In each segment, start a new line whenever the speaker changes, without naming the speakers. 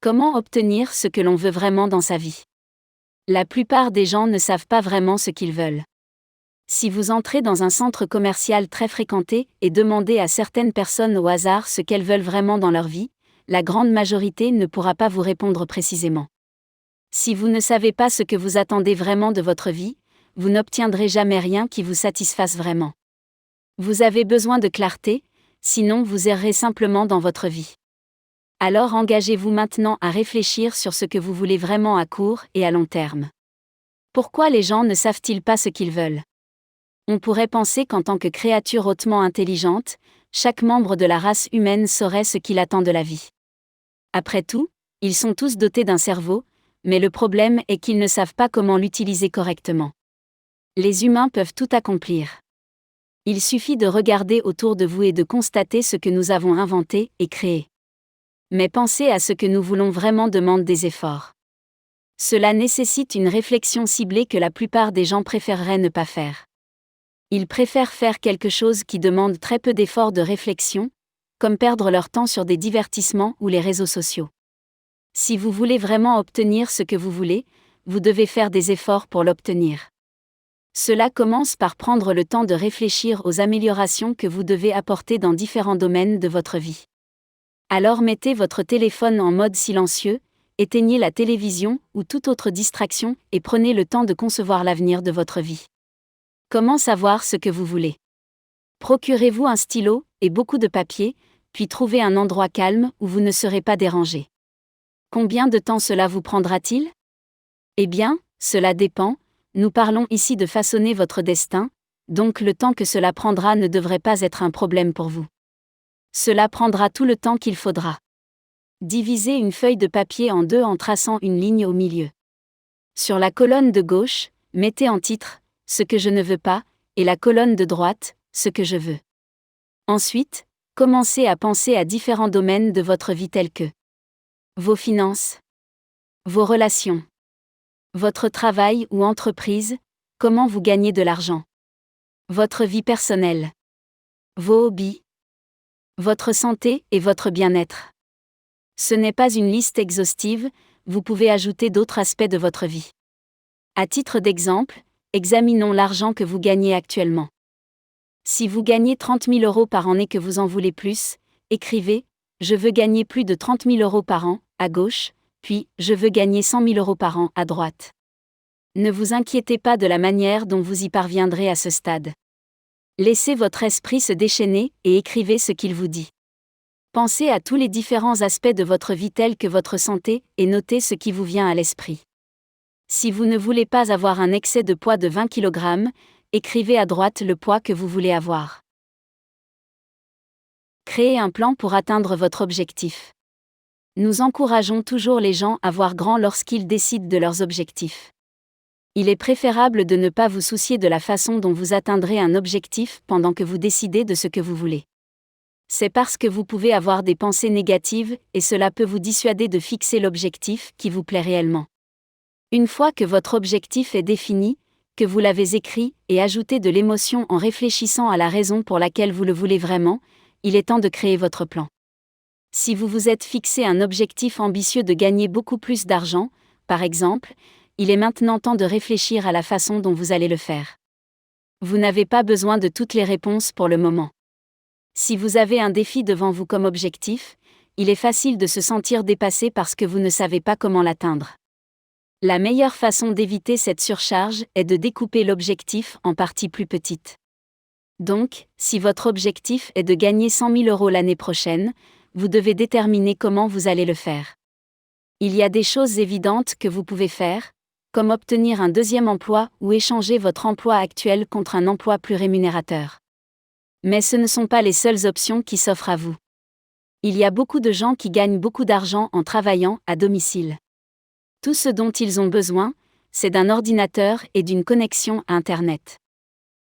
Comment obtenir ce que l'on veut vraiment dans sa vie? La plupart des gens ne savent pas vraiment ce qu'ils veulent. Si vous entrez dans un centre commercial très fréquenté et demandez à certaines personnes au hasard ce qu'elles veulent vraiment dans leur vie, la grande majorité ne pourra pas vous répondre précisément. Si vous ne savez pas ce que vous attendez vraiment de votre vie, vous n'obtiendrez jamais rien qui vous satisfasse vraiment. Vous avez besoin de clarté, sinon vous errerez simplement dans votre vie. Alors engagez-vous maintenant à réfléchir sur ce que vous voulez vraiment à court et à long terme. Pourquoi les gens ne savent-ils pas ce qu'ils veulent? On pourrait penser qu'en tant que créature hautement intelligente, chaque membre de la race humaine saurait ce qu'il attend de la vie. Après tout, ils sont tous dotés d'un cerveau, mais le problème est qu'ils ne savent pas comment l'utiliser correctement. Les humains peuvent tout accomplir. Il suffit de regarder autour de vous et de constater ce que nous avons inventé et créé. Mais penser à ce que nous voulons vraiment demande des efforts. Cela nécessite une réflexion ciblée que la plupart des gens préféreraient ne pas faire. Ils préfèrent faire quelque chose qui demande très peu d'efforts de réflexion, comme perdre leur temps sur des divertissements ou les réseaux sociaux. Si vous voulez vraiment obtenir ce que vous voulez, vous devez faire des efforts pour l'obtenir. Cela commence par prendre le temps de réfléchir aux améliorations que vous devez apporter dans différents domaines de votre vie. Alors mettez votre téléphone en mode silencieux, éteignez la télévision ou toute autre distraction et prenez le temps de concevoir l'avenir de votre vie. Comment savoir ce que vous voulez? Procurez-vous un stylo et beaucoup de papier, puis trouvez un endroit calme où vous ne serez pas dérangé. Combien de temps cela vous prendra-t-il? Eh bien, cela dépend, nous parlons ici de façonner votre destin, donc le temps que cela prendra ne devrait pas être un problème pour vous. Cela prendra tout le temps qu'il faudra. Divisez une feuille de papier en deux en traçant une ligne au milieu. Sur la colonne de gauche, mettez en titre « Ce que je ne veux pas » et la colonne de droite « Ce que je veux ». Ensuite, commencez à penser à différents domaines de votre vie tels que vos finances, vos relations, votre travail ou entreprise, comment vous gagnez de l'argent, votre vie personnelle, vos hobbies, votre santé et votre bien-être. Ce n'est pas une liste exhaustive, vous pouvez ajouter d'autres aspects de votre vie. À titre d'exemple, examinons l'argent que vous gagnez actuellement. Si vous gagnez 30 000 € par an et que vous en voulez plus, écrivez « Je veux gagner plus de 30 000 € par an » à gauche, puis « Je veux gagner 100 000 € par an » à droite. Ne vous inquiétez pas de la manière dont vous y parviendrez à ce stade. Laissez votre esprit se déchaîner et écrivez ce qu'il vous dit. Pensez à tous les différents aspects de votre vie tels que votre santé et notez ce qui vous vient à l'esprit. Si vous ne voulez pas avoir un excès de poids de 20 kg, écrivez à droite le poids que vous voulez avoir. Créez un plan pour atteindre votre objectif. Nous encourageons toujours les gens à voir grand lorsqu'ils décident de leurs objectifs. Il est préférable de ne pas vous soucier de la façon dont vous atteindrez un objectif pendant que vous décidez de ce que vous voulez. C'est parce que vous pouvez avoir des pensées négatives et cela peut vous dissuader de fixer l'objectif qui vous plaît réellement. Une fois que votre objectif est défini, que vous l'avez écrit et ajouté de l'émotion en réfléchissant à la raison pour laquelle vous le voulez vraiment, il est temps de créer votre plan. Si vous vous êtes fixé un objectif ambitieux de gagner beaucoup plus d'argent, par exemple, il est maintenant temps de réfléchir à la façon dont vous allez le faire. Vous n'avez pas besoin de toutes les réponses pour le moment. Si vous avez un défi devant vous comme objectif, il est facile de se sentir dépassé parce que vous ne savez pas comment l'atteindre. La meilleure façon d'éviter cette surcharge est de découper l'objectif en parties plus petites. Donc, si votre objectif est de gagner 100 000 € l'année prochaine, vous devez déterminer comment vous allez le faire. Il y a des choses évidentes que vous pouvez faire, comme obtenir un deuxième emploi ou échanger votre emploi actuel contre un emploi plus rémunérateur. Mais ce ne sont pas les seules options qui s'offrent à vous. Il y a beaucoup de gens qui gagnent beaucoup d'argent en travaillant à domicile. Tout ce dont ils ont besoin, c'est d'un ordinateur et d'une connexion à Internet.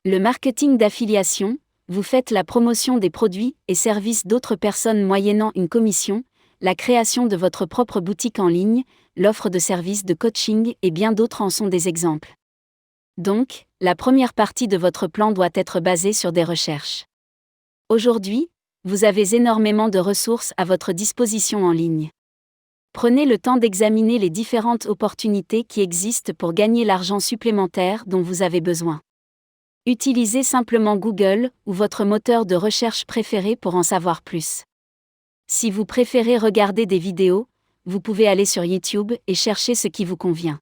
Le marketing d'affiliation, vous faites la promotion des produits et services d'autres personnes moyennant une commission, la création de votre propre boutique en ligne, l'offre de services de coaching et bien d'autres en sont des exemples. Donc, la première partie de votre plan doit être basée sur des recherches. Aujourd'hui, vous avez énormément de ressources à votre disposition en ligne. Prenez le temps d'examiner les différentes opportunités qui existent pour gagner l'argent supplémentaire dont vous avez besoin. Utilisez simplement Google ou votre moteur de recherche préféré pour en savoir plus. Si vous préférez regarder des vidéos, vous pouvez aller sur YouTube et chercher ce qui vous convient.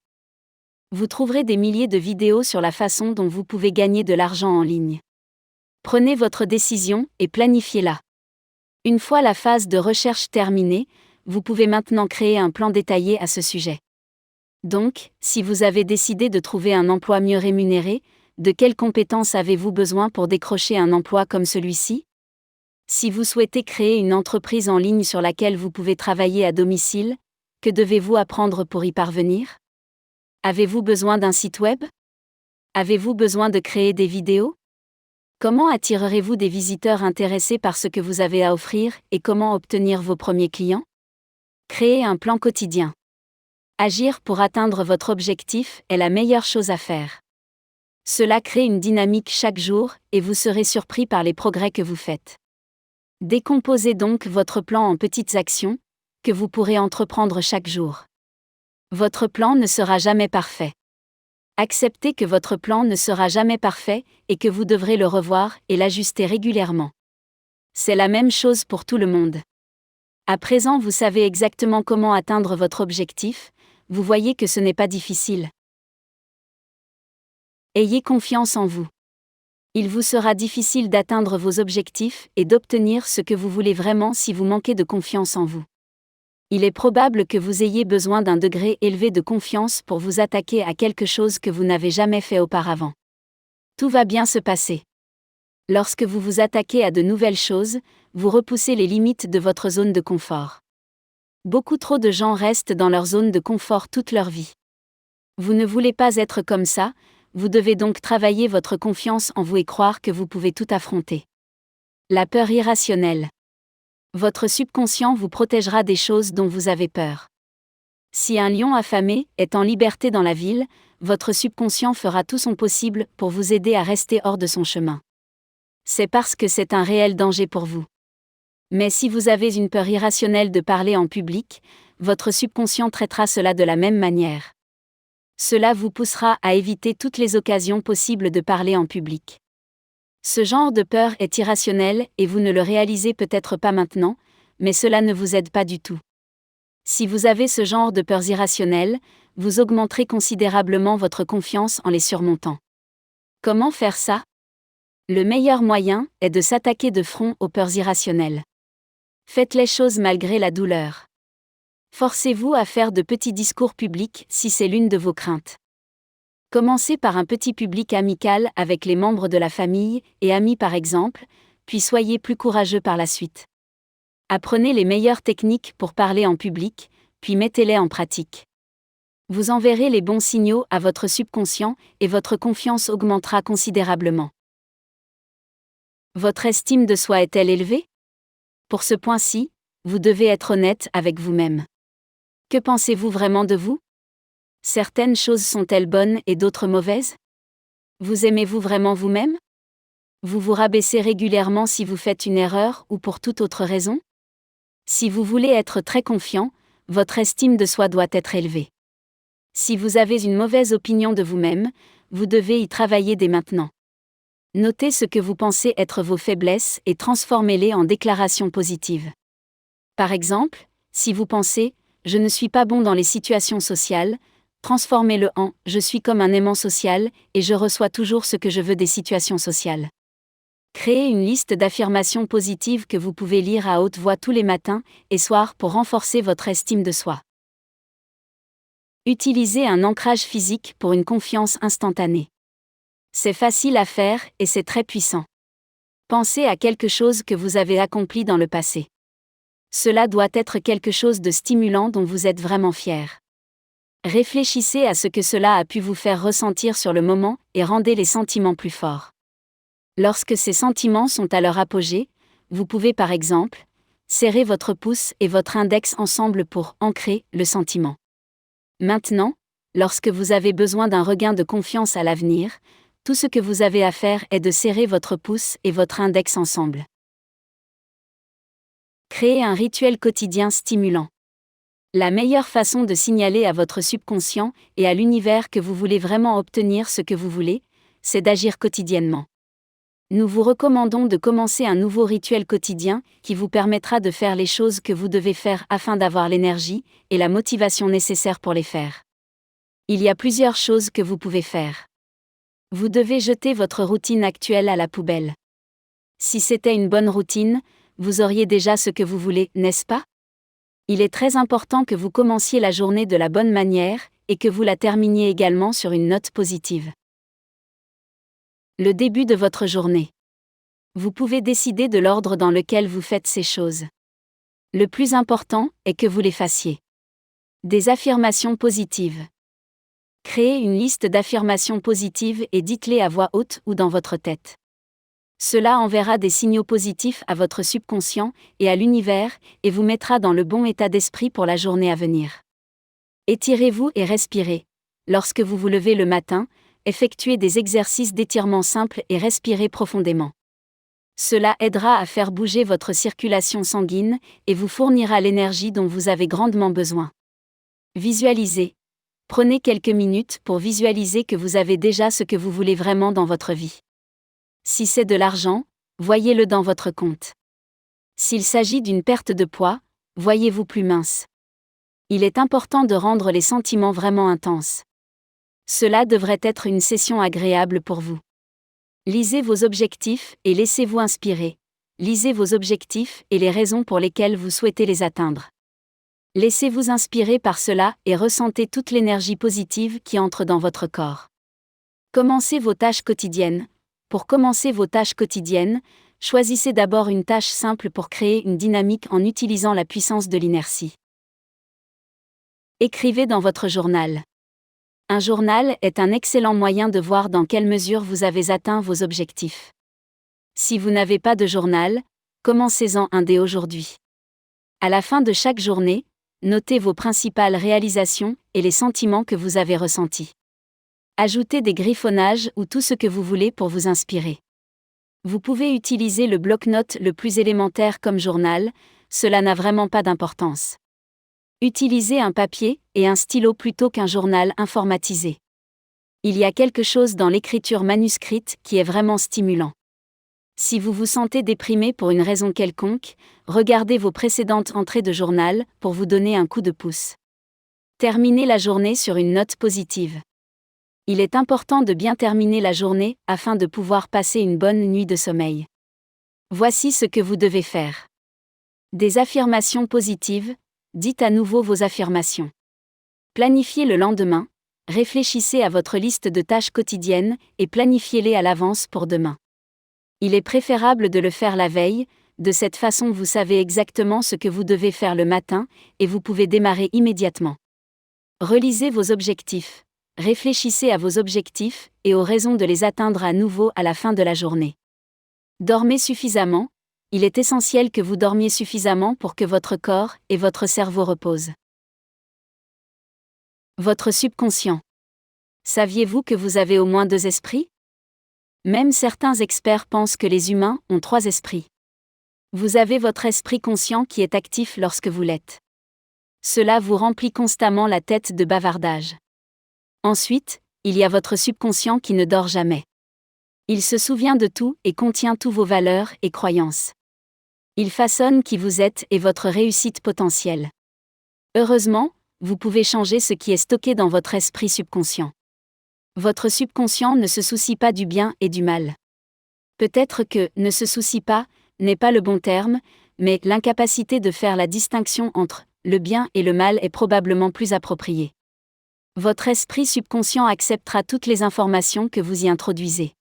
Vous trouverez des milliers de vidéos sur la façon dont vous pouvez gagner de l'argent en ligne. Prenez votre décision et planifiez-la. Une fois la phase de recherche terminée, vous pouvez maintenant créer un plan détaillé à ce sujet. Donc, si vous avez décidé de trouver un emploi mieux rémunéré, de quelles compétences avez-vous besoin pour décrocher un emploi comme celui-ci ? Si vous souhaitez créer une entreprise en ligne sur laquelle vous pouvez travailler à domicile, que devez-vous apprendre pour y parvenir ? Avez-vous besoin d'un site web ? Avez-vous besoin de créer des vidéos ? Comment attirerez-vous des visiteurs intéressés par ce que vous avez à offrir et comment obtenir vos premiers clients ? Créez un plan quotidien. Agir pour atteindre votre objectif est la meilleure chose à faire. Cela crée une dynamique chaque jour et vous serez surpris par les progrès que vous faites. Décomposez donc votre plan en petites actions, que vous pourrez entreprendre chaque jour. Votre plan ne sera jamais parfait. Acceptez que votre plan ne sera jamais parfait et que vous devrez le revoir et l'ajuster régulièrement. C'est la même chose pour tout le monde. À présent, vous savez exactement comment atteindre votre objectif, vous voyez que ce n'est pas difficile. Ayez confiance en vous. Il vous sera difficile d'atteindre vos objectifs et d'obtenir ce que vous voulez vraiment si vous manquez de confiance en vous. Il est probable que vous ayez besoin d'un degré élevé de confiance pour vous attaquer à quelque chose que vous n'avez jamais fait auparavant. Tout va bien se passer. Lorsque vous vous attaquez à de nouvelles choses, vous repoussez les limites de votre zone de confort. Beaucoup trop de gens restent dans leur zone de confort toute leur vie. Vous ne voulez pas être comme ça, vous devez donc travailler votre confiance en vous et croire que vous pouvez tout affronter. La peur irrationnelle. Votre subconscient vous protégera des choses dont vous avez peur. Si un lion affamé est en liberté dans la ville, votre subconscient fera tout son possible pour vous aider à rester hors de son chemin. C'est parce que c'est un réel danger pour vous. Mais si vous avez une peur irrationnelle de parler en public, votre subconscient traitera cela de la même manière. Cela vous poussera à éviter toutes les occasions possibles de parler en public. Ce genre de peur est irrationnel et vous ne le réalisez peut-être pas maintenant, mais cela ne vous aide pas du tout. Si vous avez ce genre de peurs irrationnelles, vous augmenterez considérablement votre confiance en les surmontant. Comment faire ça ? Le meilleur moyen est de s'attaquer de front aux peurs irrationnelles. Faites les choses malgré la douleur. Forcez-vous à faire de petits discours publics si c'est l'une de vos craintes. Commencez par un petit public amical avec les membres de la famille et amis par exemple, puis soyez plus courageux par la suite. Apprenez les meilleures techniques pour parler en public, puis mettez-les en pratique. Vous enverrez les bons signaux à votre subconscient et votre confiance augmentera considérablement. Votre estime de soi est-elle élevée ? Pour ce point-ci, vous devez être honnête avec vous-même. Que pensez-vous vraiment de vous ? Certaines choses sont-elles bonnes et d'autres mauvaises ? Vous aimez-vous vraiment vous-même ? Vous vous rabaissez régulièrement si vous faites une erreur ou pour toute autre raison ? Si vous voulez être très confiant, votre estime de soi doit être élevée. Si vous avez une mauvaise opinion de vous-même, vous devez y travailler dès maintenant. Notez ce que vous pensez être vos faiblesses et transformez-les en déclarations positives. Par exemple, si vous pensez « je ne suis pas bon dans les situations sociales », transformez-le en « je suis comme un aimant social et je reçois toujours ce que je veux des situations sociales ». Créez une liste d'affirmations positives que vous pouvez lire à haute voix tous les matins et soirs pour renforcer votre estime de soi. Utilisez un ancrage physique pour une confiance instantanée. C'est facile à faire et c'est très puissant. Pensez à quelque chose que vous avez accompli dans le passé. Cela doit être quelque chose de stimulant dont vous êtes vraiment fier. Réfléchissez à ce que cela a pu vous faire ressentir sur le moment et rendez les sentiments plus forts. Lorsque ces sentiments sont à leur apogée, vous pouvez par exemple serrer votre pouce et votre index ensemble pour ancrer le sentiment. Maintenant, lorsque vous avez besoin d'un regain de confiance à l'avenir, tout ce que vous avez à faire est de serrer votre pouce et votre index ensemble. Créez un rituel quotidien stimulant. La meilleure façon de signaler à votre subconscient et à l'univers que vous voulez vraiment obtenir ce que vous voulez, c'est d'agir quotidiennement. Nous vous recommandons de commencer un nouveau rituel quotidien qui vous permettra de faire les choses que vous devez faire afin d'avoir l'énergie et la motivation nécessaires pour les faire. Il y a plusieurs choses que vous pouvez faire. Vous devez jeter votre routine actuelle à la poubelle. Si c'était une bonne routine, vous auriez déjà ce que vous voulez, n'est-ce pas? Il est très important que vous commenciez la journée de la bonne manière et que vous la terminiez également sur une note positive. Le début de votre journée. Vous pouvez décider de l'ordre dans lequel vous faites ces choses. Le plus important est que vous les fassiez. Des affirmations positives. Créez une liste d'affirmations positives et dites-les à voix haute ou dans votre tête. Cela enverra des signaux positifs à votre subconscient et à l'univers et vous mettra dans le bon état d'esprit pour la journée à venir. Étirez-vous et respirez. Lorsque vous vous levez le matin, effectuez des exercices d'étirement simples et respirez profondément. Cela aidera à faire bouger votre circulation sanguine et vous fournira l'énergie dont vous avez grandement besoin. Visualisez. Prenez quelques minutes pour visualiser que vous avez déjà ce que vous voulez vraiment dans votre vie. Si c'est de l'argent, voyez-le dans votre compte. S'il s'agit d'une perte de poids, voyez-vous plus mince. Il est important de rendre les sentiments vraiment intenses. Cela devrait être une session agréable pour vous. Lisez vos objectifs et laissez-vous inspirer. Lisez vos objectifs et les raisons pour lesquelles vous souhaitez les atteindre. Laissez-vous inspirer par cela et ressentez toute l'énergie positive qui entre dans votre corps. Commencez vos tâches quotidiennes. Pour commencer vos tâches quotidiennes, choisissez d'abord une tâche simple pour créer une dynamique en utilisant la puissance de l'inertie. Écrivez dans votre journal. Un journal est un excellent moyen de voir dans quelle mesure vous avez atteint vos objectifs. Si vous n'avez pas de journal, commencez-en un dès aujourd'hui. À la fin de chaque journée, notez vos principales réalisations et les sentiments que vous avez ressentis. Ajoutez des griffonnages ou tout ce que vous voulez pour vous inspirer. Vous pouvez utiliser le bloc-notes le plus élémentaire comme journal, cela n'a vraiment pas d'importance. Utilisez un papier et un stylo plutôt qu'un journal informatisé. Il y a quelque chose dans l'écriture manuscrite qui est vraiment stimulant. Si vous vous sentez déprimé pour une raison quelconque, regardez vos précédentes entrées de journal pour vous donner un coup de pouce. Terminez la journée sur une note positive. Il est important de bien terminer la journée afin de pouvoir passer une bonne nuit de sommeil. Voici ce que vous devez faire. Des affirmations positives. Dites à nouveau vos affirmations. Planifiez le lendemain, réfléchissez à votre liste de tâches quotidiennes et planifiez-les à l'avance pour demain. Il est préférable de le faire la veille, de cette façon vous savez exactement ce que vous devez faire le matin et vous pouvez démarrer immédiatement. Relisez vos objectifs, réfléchissez à vos objectifs et aux raisons de les atteindre à nouveau à la fin de la journée. Dormez suffisamment. Il est essentiel que vous dormiez suffisamment pour que votre corps et votre cerveau reposent. Votre subconscient. Saviez-vous que vous avez au moins 2 esprits? Même certains experts pensent que les humains ont 3 esprits. Vous avez votre esprit conscient qui est actif lorsque vous l'êtes. Cela vous remplit constamment la tête de bavardage. Ensuite, il y a votre subconscient qui ne dort jamais. Il se souvient de tout et contient tous vos valeurs et croyances. Il façonne qui vous êtes et votre réussite potentielle. Heureusement, vous pouvez changer ce qui est stocké dans votre esprit subconscient. Votre subconscient ne se soucie pas du bien et du mal. Peut-être que « ne se soucie pas » n'est pas le bon terme, mais l'incapacité de faire la distinction entre le bien et le mal est probablement plus appropriée. Votre esprit subconscient acceptera toutes les informations que vous y introduisez.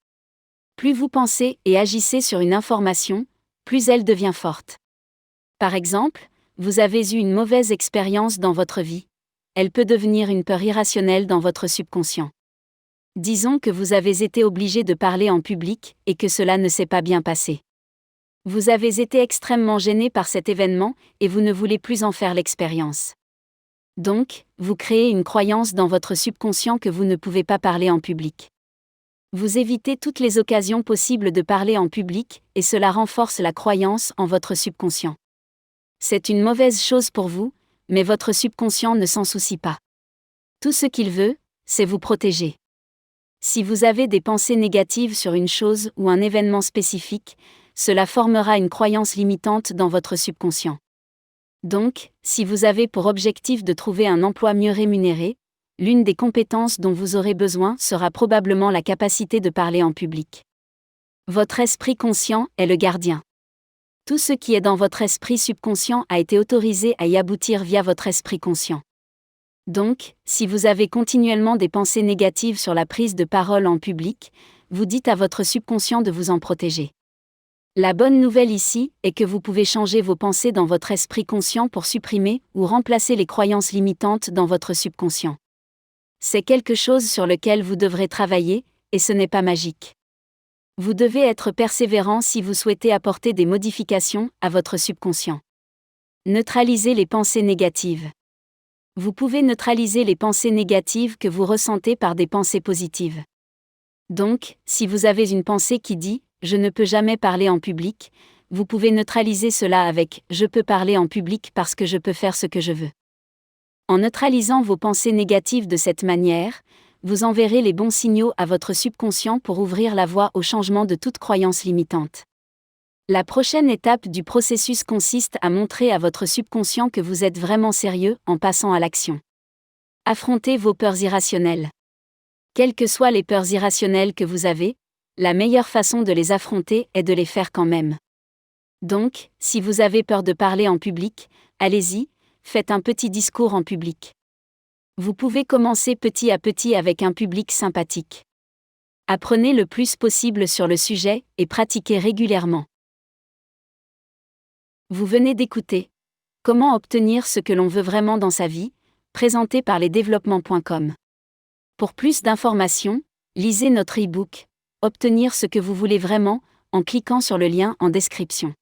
Plus vous pensez et agissez sur une information, plus elle devient forte. Par exemple, vous avez eu une mauvaise expérience dans votre vie. Elle peut devenir une peur irrationnelle dans votre subconscient. Disons que vous avez été obligé de parler en public et que cela ne s'est pas bien passé. Vous avez été extrêmement gêné par cet événement et vous ne voulez plus en faire l'expérience. Donc, vous créez une croyance dans votre subconscient que vous ne pouvez pas parler en public. Vous évitez toutes les occasions possibles de parler en public et cela renforce la croyance en votre subconscient. C'est une mauvaise chose pour vous, mais votre subconscient ne s'en soucie pas. Tout ce qu'il veut, c'est vous protéger. Si vous avez des pensées négatives sur une chose ou un événement spécifique, cela formera une croyance limitante dans votre subconscient. Donc, si vous avez pour objectif de trouver un emploi mieux rémunéré, l'une des compétences dont vous aurez besoin sera probablement la capacité de parler en public. Votre esprit conscient est le gardien. Tout ce qui est dans votre esprit subconscient a été autorisé à y aboutir via votre esprit conscient. Donc, si vous avez continuellement des pensées négatives sur la prise de parole en public, vous dites à votre subconscient de vous en protéger. La bonne nouvelle ici est que vous pouvez changer vos pensées dans votre esprit conscient pour supprimer ou remplacer les croyances limitantes dans votre subconscient. C'est quelque chose sur lequel vous devrez travailler, et ce n'est pas magique. Vous devez être persévérant si vous souhaitez apporter des modifications à votre subconscient. Neutralisez les pensées négatives. Vous pouvez neutraliser les pensées négatives que vous ressentez par des pensées positives. Donc, si vous avez une pensée qui dit « je ne peux jamais parler en public », vous pouvez neutraliser cela avec « je peux parler en public parce que je peux faire ce que je veux ». En neutralisant vos pensées négatives de cette manière, vous enverrez les bons signaux à votre subconscient pour ouvrir la voie au changement de toute croyance limitante. La prochaine étape du processus consiste à montrer à votre subconscient que vous êtes vraiment sérieux en passant à l'action. Affrontez vos peurs irrationnelles. Quelles que soient les peurs irrationnelles que vous avez, la meilleure façon de les affronter est de les faire quand même. Donc, si vous avez peur de parler en public, allez-y, faites un petit discours en public. Vous pouvez commencer petit à petit avec un public sympathique. Apprenez le plus possible sur le sujet et pratiquez régulièrement. Vous venez d'écouter « Comment obtenir ce que l'on veut vraiment dans sa vie » présenté par lesdéveloppements.com. Pour plus d'informations, lisez notre e-book « Obtenir ce que vous voulez vraiment » en cliquant sur le lien en description.